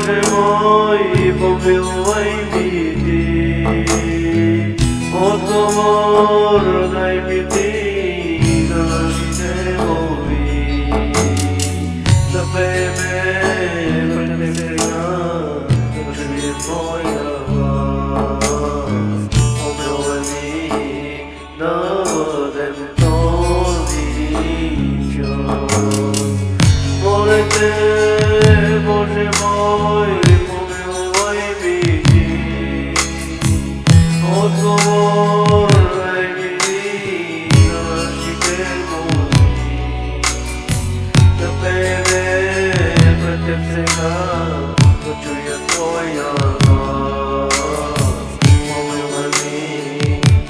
Боже мой, помилуй піти, отговор дай піти на наші темові, тебе принесена, живі твоя вас, помилуй наводем тобі час. Молите, Боже мой, помилуй біді, отговор дай біді на наші темові, тебе противцена, почує твоя глас, помилуй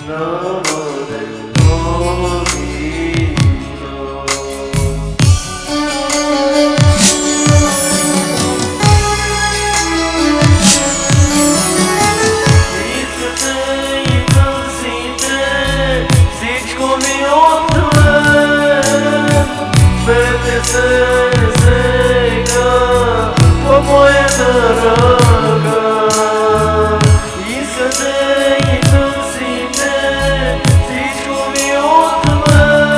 наводем тобі час. Моя дорога, искажай на свете, свечку ми отвори,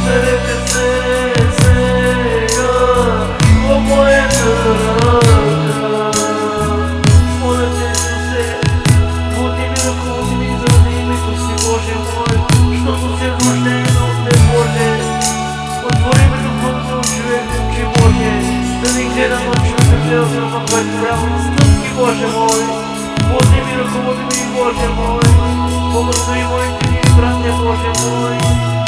свети сега, о моя дорога. Моля те, Исусе, води ми ръководи ми заради името си, Боже мой, защото си рожден от Те, Боже. Отвори ме духовно човек, очи, Боже, да ни гледам от човека, гледал съм на което правилно стъпки, Боже мой. Води ми, ръководи ми, Боже мой. Благослови моите ми братя, Боже мой.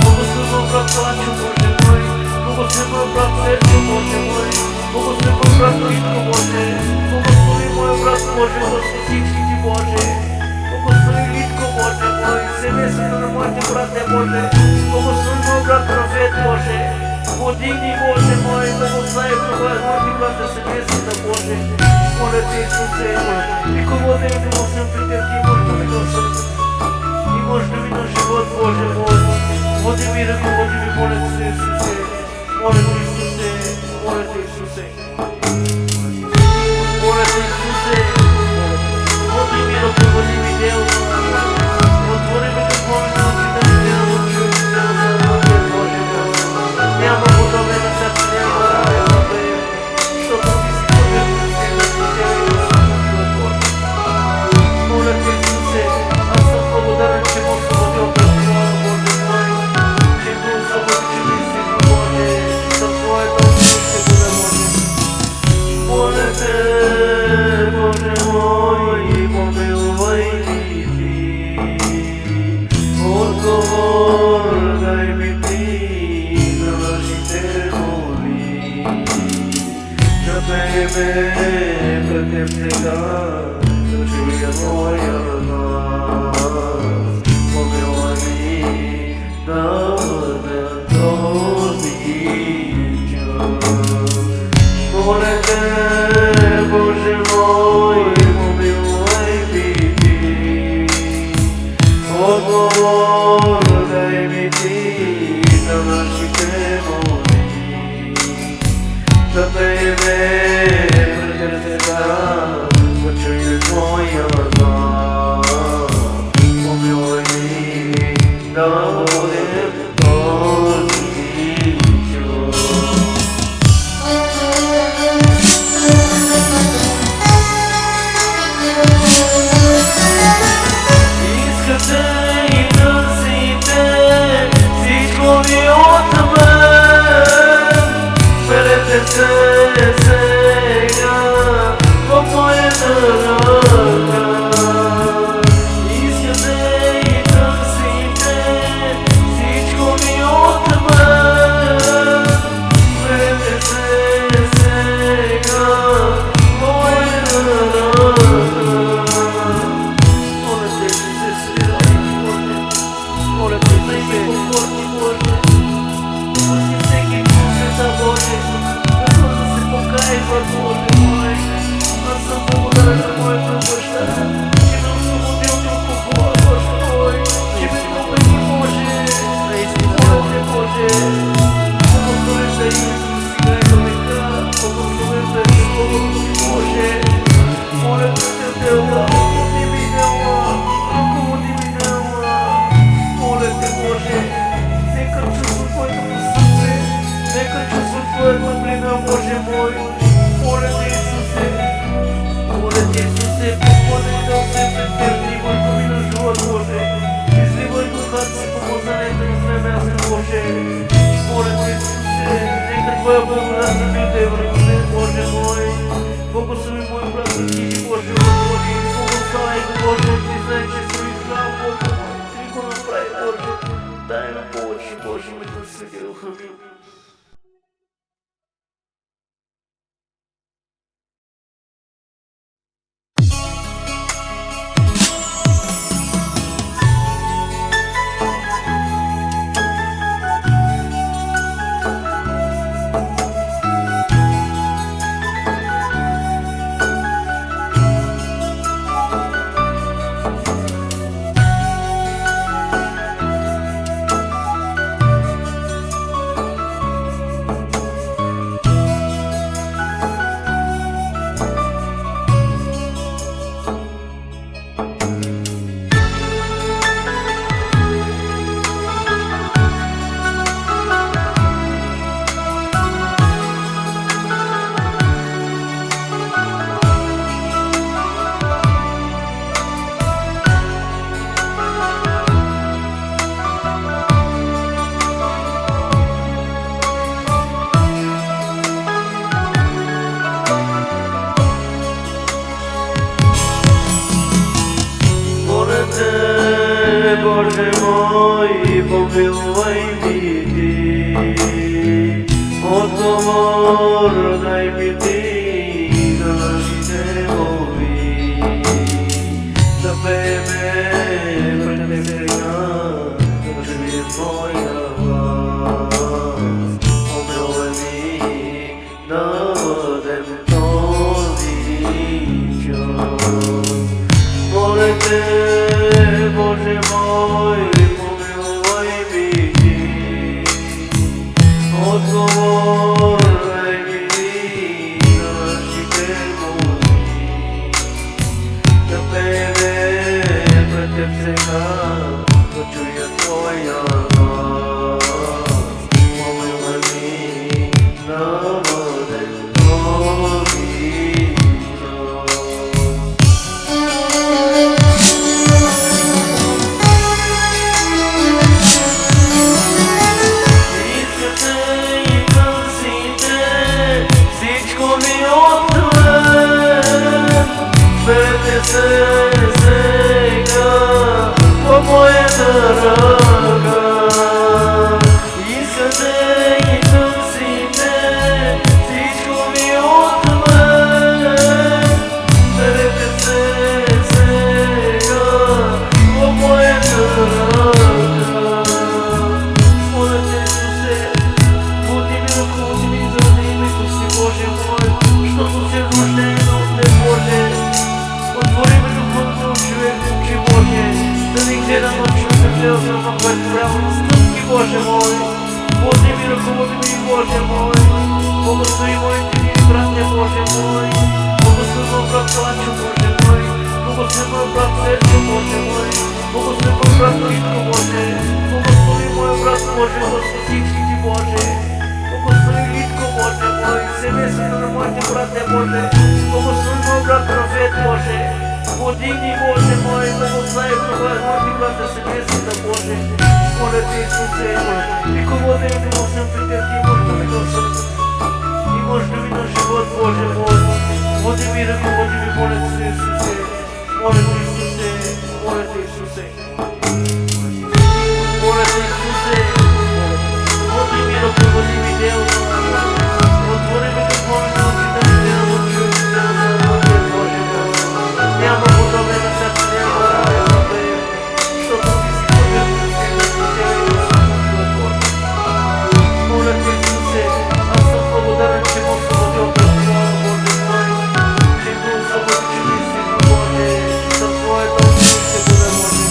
Благослови моят брат Славчо, Боже мой. Благослови моят брат Серчо, Боже мой. Благослови моят брат Литко, Боже. Благослови моят брат, Боже, всички ти, Боже. Благослови Литко, Боже мой. Семейството на моите братя, Боже. Благослови моят брат Рафет, Боже. Подигни, Боже мой, да го знаеш на моите братя семействата, Боже. Моля те, Исусе, ръководи ми да съм при теб, ти можеш да ми гласам и можеш да ми на живот, Боже мой. Води ми, ръководи ми, моля те, Исусе. Моля те, Исусе. Моля те, Исусе. Моля те, Исусе. Води ми, ръководи ми, дело. Отвори ми духовни очи да ми гледам от човек, да ме заради, Боже мой. Няма подобен на сърце, няма равен на Тебе, защото Ти си първият Християн на Тебе и да съм на Боже. Моля Те, Исусе, аз съм благодарен, че ме освободи от разговора, Боже мой, че ме освободи, че ми си Боже, за Твоята очи ще бъде, Боже. Моля Те, Боже мой, помилуй ми Ти, отговор дай ми Ти на нашите моли. Да тебе пред Теб сега, да чуя Твоя глас, помилуй ми да бъда този час. Моля Те, Боже мой, помилуй ми Ти, отговор дай ми Ти на нашите моли. Да тебе пред Теб сега, да чуя Твоя глас, помилуй ми да бъдем този час. Искате и търсите, всичко ви от мен. Берете се сега в моята ръка. Искате и търсите, всичко ви от мен. Берете се сега в моята ръка. Моля Те, Исусе, свирай, Боже. Моля Те, дай ми комфортни, Боже. Моля те, Исусе, нека Твоја благодат да биде врху мен, Боже мој. Благослови мој брат Кики, Боже, Господи, благославај го, Боже, Ти знаеш, че съм избрал, Боже мој, Ти го направи, Боже. Дай ми помощ, Боже, ме да се грехам. Боже мой, помилуй ми Ти, одговор дай ми Ти на нашите молби. Запей ме пред Теб сега, да чуе Твоја глас. Помилуй ми да бъдем този час. Моля Те, Боже мой, помилуй ми Ти, одговор дай ми Ти на нашите молби. Запей ме пред Теб сега, да чуя Твоја глас. Помилуй ми да бъдем този час. Свете се сега по моята ръка. Искате и търсите всичко ми от мен. Свете се сега по моята ръка. Моля те, Исусе, води ми ръководи ми заради името си, Боже мой, защото си рожден от Теб, Боже. Отвори ме духовно човек, очи Боже, да не гледам на човека, гледал съм на което правилно стъпки, Боже мой. Води ми, ръководи ми, Боже мой. Благослови моите ми братя, Боже мой. Благослови моят брат Славчо, Боже мой. Благослови моят брат Серчо, Боже мой. Благослови моят брат Литко, Боже. Благослови моят брат, Боже, всички Ти, Боже. Благослови Литко, Боже мой. Семейството на моите братя, Боже. Благослови моят брат Рафет, Боже. Подигни, Боже мой, благослови моите братя семействата, Боже. Моля Те, Исусе, ръководи ми съм при Теб, Ти можеш да ми гласам. Ти можеш да ми на живот, Боже мой. Води ми, ръководи ми, моля Те, Исусе. Моля Те, Исусе. Моля Те, Исусе. Моля Те, Исусе. Води ми, ръководи ми, дело. Отвори ми духовно очи да ми дело, чуй, Боже мой. Няма подобен на сърце, няма подобен на Тебе, защото Ти си подобен на Тебе. Моля Те, Исусе, аз съм благодарен, че ме освободи от това, Боже мой. Че ме освободи, че ми си, Боже, за Твоето очи ще бъде, Боже.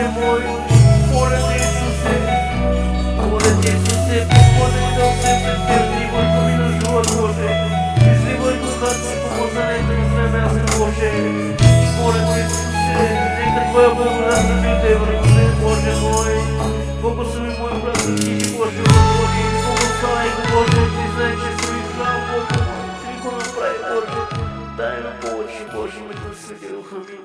Боже мой, моля те, Исусе, Господи, да се претърни върху ми на живот, Боже, изливай богатството, познанието на време, Боже, моля те, Исусе, нека Твоя благодат да биде върху мен, Боже мой, благослови мой брат, всички Боже, Господи, благославяй го, Боже, ти знай, че съм избрал, Боже, ти го направи, Боже, дай на повече, Боже, ме да сведи духа ми.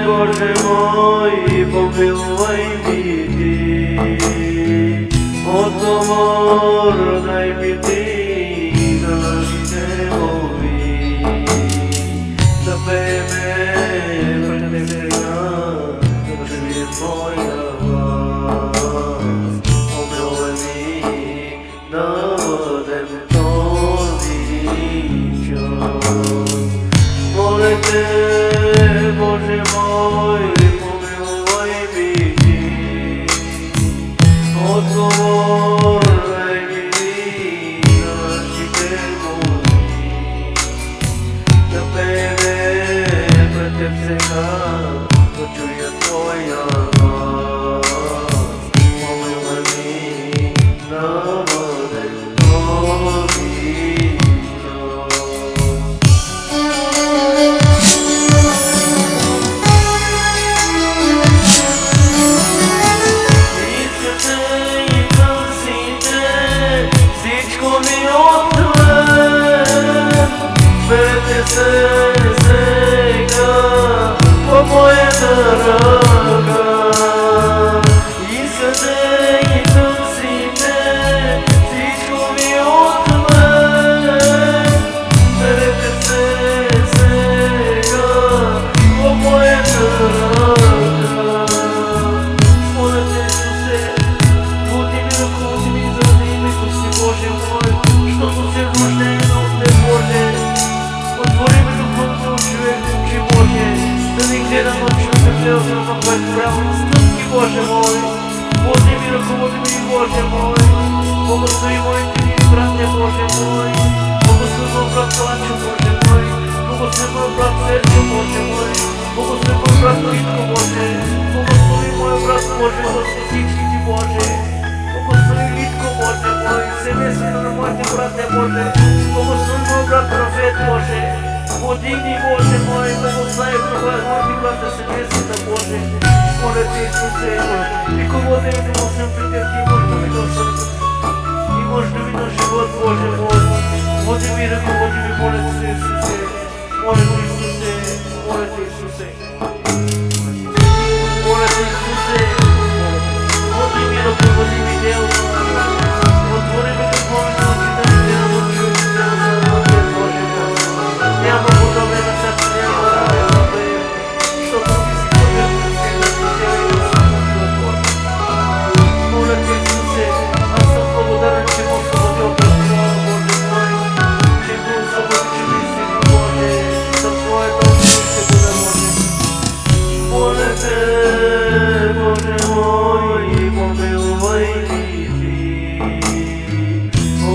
Боже мой, помилуй ми, отговор дай ми ти на нашите моли, да пееме пред Теб сега, да живее Твоя власт. Помилуй ми да бъдем този час. Моля Те, Боже мой, помилуй ми ти, отговор дай ми на нашите моли, да пееме пред Теб сега, да чуя Твоя глас. Помилуй ми да бъдем този час. Сега по моята ръка, искате и търсите, всичко ми от мен. Берете се сега по моята ръка. Моля Те, Исусе, буди ми ръководи ми заради името си, Боже мой, защото се нуждаем от Теб, Боже. Отвори ме духовно човек, очи Боже, да не гледам очите гледам на Твоето правилно стъпки, Боже мой. Води ми, ръководи ми, Боже мой. Благослови моите ми братя, Боже мой. Благослови мой брат Славчо, Боже мой. Благослови мой брат Серчо, Боже мой. Благослови мой брат Литко, Боже. Благослови мой брат, Боже, за всички Ти, Боже. Благослови Литко, Боже мой. Семейството на моите братя, Боже. Благослови мой брат Рафет, Боже. Подигни, Боже мой, благослови моите братя, семействата, Боже. Моля Те, Исусе, ръководи ми да съм при Теб, Ти можеш да ми на сърцето. Ти можеш да ми на живот, Боже мой. Води ми, ръководи ми, моля Те, Исусе. Моля Те, Исусе. Моля Те, Исусе. Моля Те, Исусе. Води ми, ръководи ми, дело. Отвори ми духовно очите ми, дело, чуй, дело, Боже мой. Няма подобен на Теб, няма подобен на Теб, защото Ти си подобен на Теб.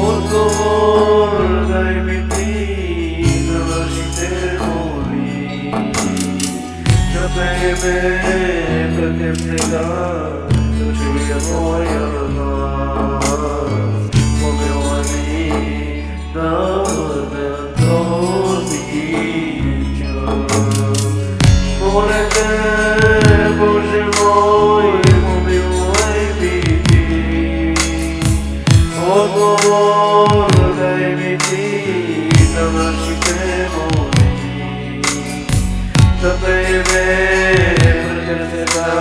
Odgovor daj mi ti na našите moли. Da bebe pred teb сега да чуя твоя глас. Помилуй ми да бъдем този час. Моля те, Боже мой, помилуй ми ти. Odgovor daj mi ti na našите moли. Da tebe pred сега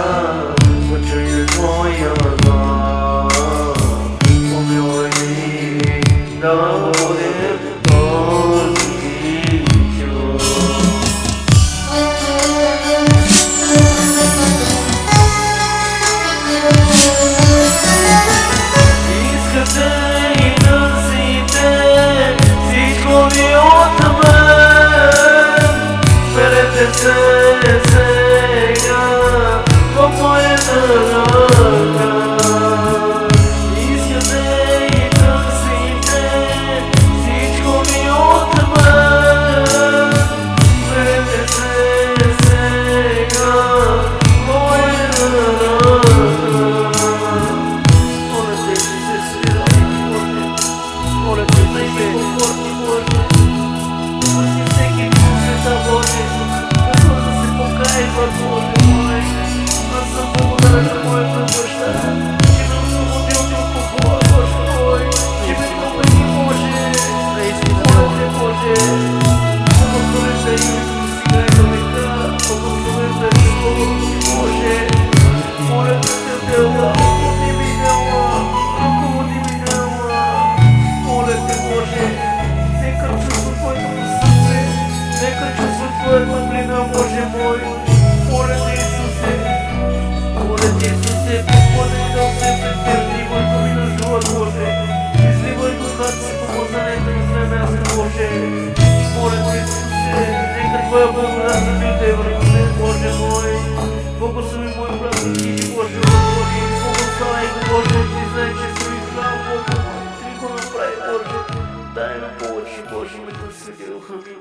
да чуя твоя глас. Помилуй ми да бъдем този час. Искате и търсите всичко ви от мен. Сперете се сега в моята ръка. Искате и търсите всичко ви от мен. Сперете се сега в моята ръка. Моля те, сестри, моля те, дай ми комфортни Боже. Пусти всеки света Боже, като да се покайва, Боже мой. Аз съм благодарен на моята баща, че ме освободил от алкохола, Боже мой, че ме промени, Боже. Моля те, Боже, благословен да името си сега и до века, благословен да е Словото си, Боже. Моля те, Дела, ръководи ми Дела, ръководи ми Дела. Моля те, Боже, нека чувства Твоето сърце, нека чувства Твоята блина, Боже мой. Моля те, Исусе, Господи, да се предпирливай по ми на живот, Боже. Изливай духът си по мозалета и време, Боже. Моля те, Исусе, нека Твоя благодат забилде върху мен, Боже мой. Благослови мой брат и ти, Боже, Господи, благослови го, Боже, ти знай, че си ми храм, Боже, ти го направи, Боже. Дай му повече, Боже, ме да сведи духа ми.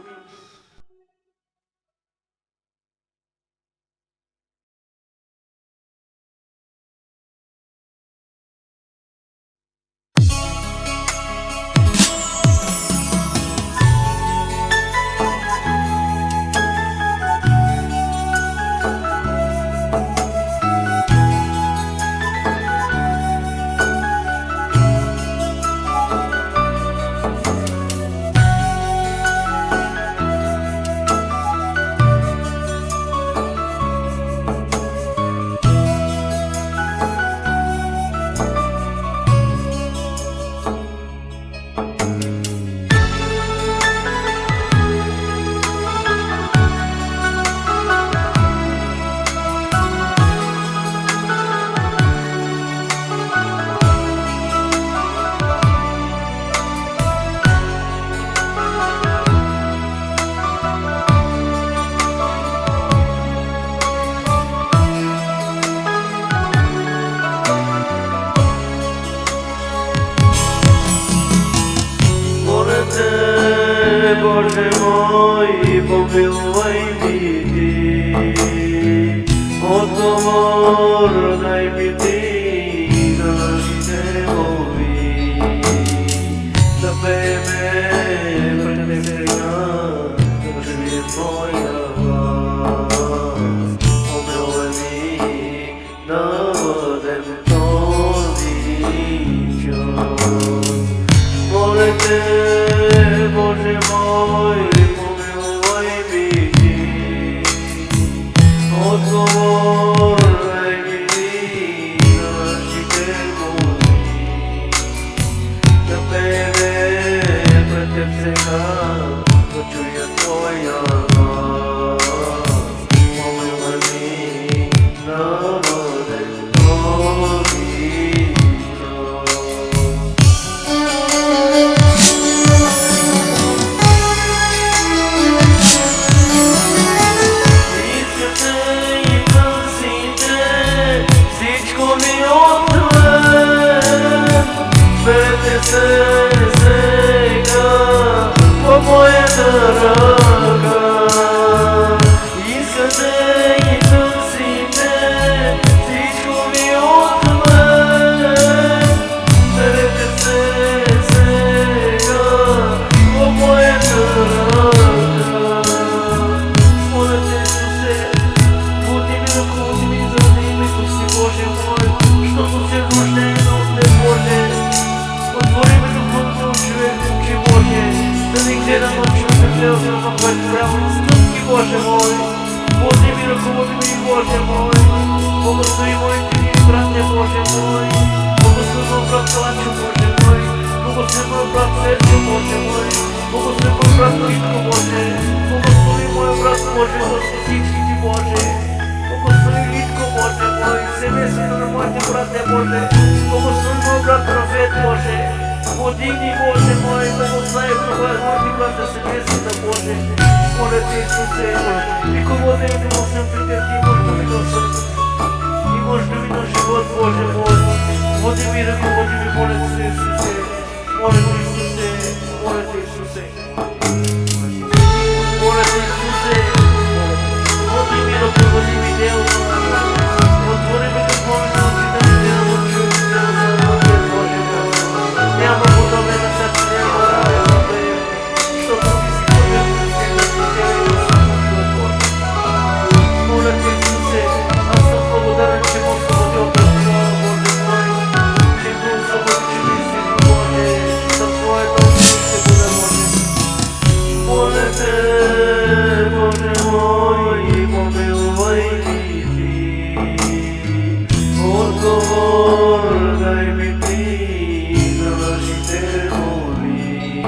Боже мой, помилуй ми ти. Odgovor daj mi ti na našите моли. Да бebe пред теб сега да чуя твоя глас. Помилуй ми да бъдем този час. Моля те, Боже мой, помилуй ми ти. Odgovor daj mi ti na našите моли. Да бebe пред теб сега да чуя твоя глас. Помилуй ми да бъдем този час. сега, о моя дорога, искате и търсите всичко ви от мен. Берете се сега, о моя дорога, моля те, Исусе, буди ми ръководи ми заради името си, Боже мой, защото си рожден от Те, Боже. Отвори ми духовно човек, очи, Боже, да не гледам на човека, гледам за това, което правя на стъпки, Боже мой. Води ми, ръководи ми, Боже мой. Благослови моите ми братя, Боже мой. Благослови моят брат Славчо, Боже мой. Благослови моят брат Серчо, Боже мой. Благослови моят брат Литко, Боже. Благослови моят брат, Боже, за всички ти, Боже. Благослови Литко, Боже мой. Семейството на моите братя, Боже. Благослови моят брат Рафет, Боже. Подигни, Боже мой, благослови моите братя, семействата, Боже. Моля те, Исусе, ръководи ми мощен при Те, Ти можеш да ми гласат и можеш да ми на живот, Боже мой. Води ми, ръководи ми, моля те, Исусе. Моля те, Исусе. Моля те, Исусе. Моля те, Исусе. Води ми, ръководи ми, дело. Отвори ми духовно очи да ми гледам от човек, Боже мой. Няма подобен на сърце, няма подобен на Тебе, защото Ти си подобен на Тебе, на Тебе и на Святото Боже. Моля те, Исусе, аз съм благодарен, че ме освободи от това, Боже мой, че ме освободи, че ми си, Боже, за Твоето обичие бъде, Боже. Моля те, Боже мой, помилвай ми Ти, отговор дай ми Ти на нашите моли.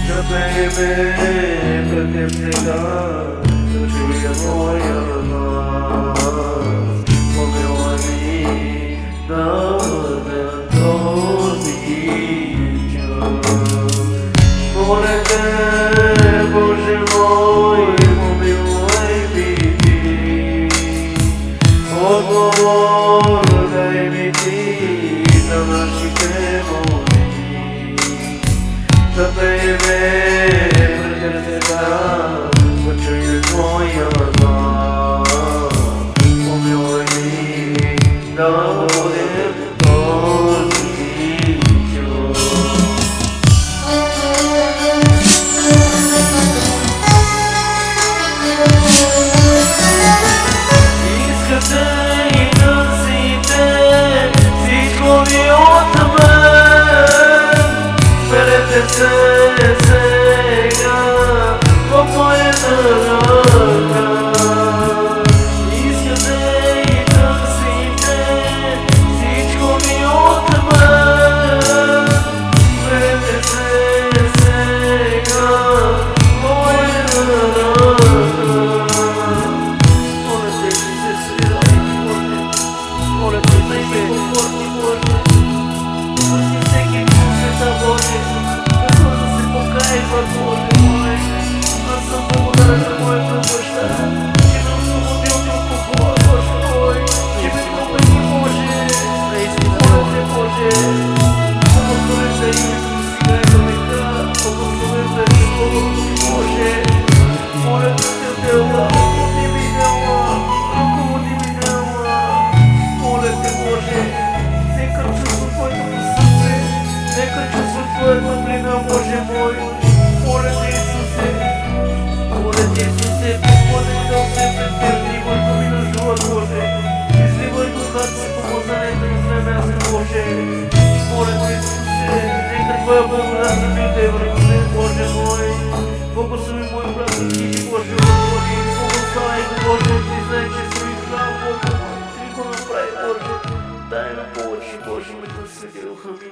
Да пееме пред Теб сега, да чуя моя глас. Помилвай ми да бъда този. Моля те, Боже мой, помилвай ми Ти, отговор дай ми Ти на нашите моли. Да пееме пред Теб сега, да чуя Твоя глас. Помилвай ми да бъдем този човек. Искате и търсите всичко ви от мен. Берете се сега, о моя дорога. Искате и търсите всичко ви от мен. Берете се сега, о моя дорога. Моля те, че се свирай, Боже. Моля те, дай ми комфортни, Боже. Пусти всеки света, Боже. Като да се покайват, Боже мой. Аз съм благодарен на моята баща, че ме освободил от алкохола, Боже мой. Че ме промени, Боже. Наистина, моля те, Боже. Благословен да името си сега и до века. Благословен да е Словото си, Боже. Моля те, Дела, ръководи ми, Дела, ръководи ми, Дела. Моля те, Боже, нека чувства Твоето присъствие, нека чувства Твоята близост, Боже мой. Моля те, Исусе, Господи, да се пред Теб, изливай думи на живот, Боже. Изливай духът си по помазанието на Твоя място, Боже. Моля те, Исусе, нека Твоя благодат да дойде върху мен, Боже мой. Благослови мой брат Никити, Боже, Господи. Благослови го, Боже, Ти знае, че си ми храм, Боже мой. Ти го направи, Боже. Дай ми повече, Боже, ме да се Духа ми.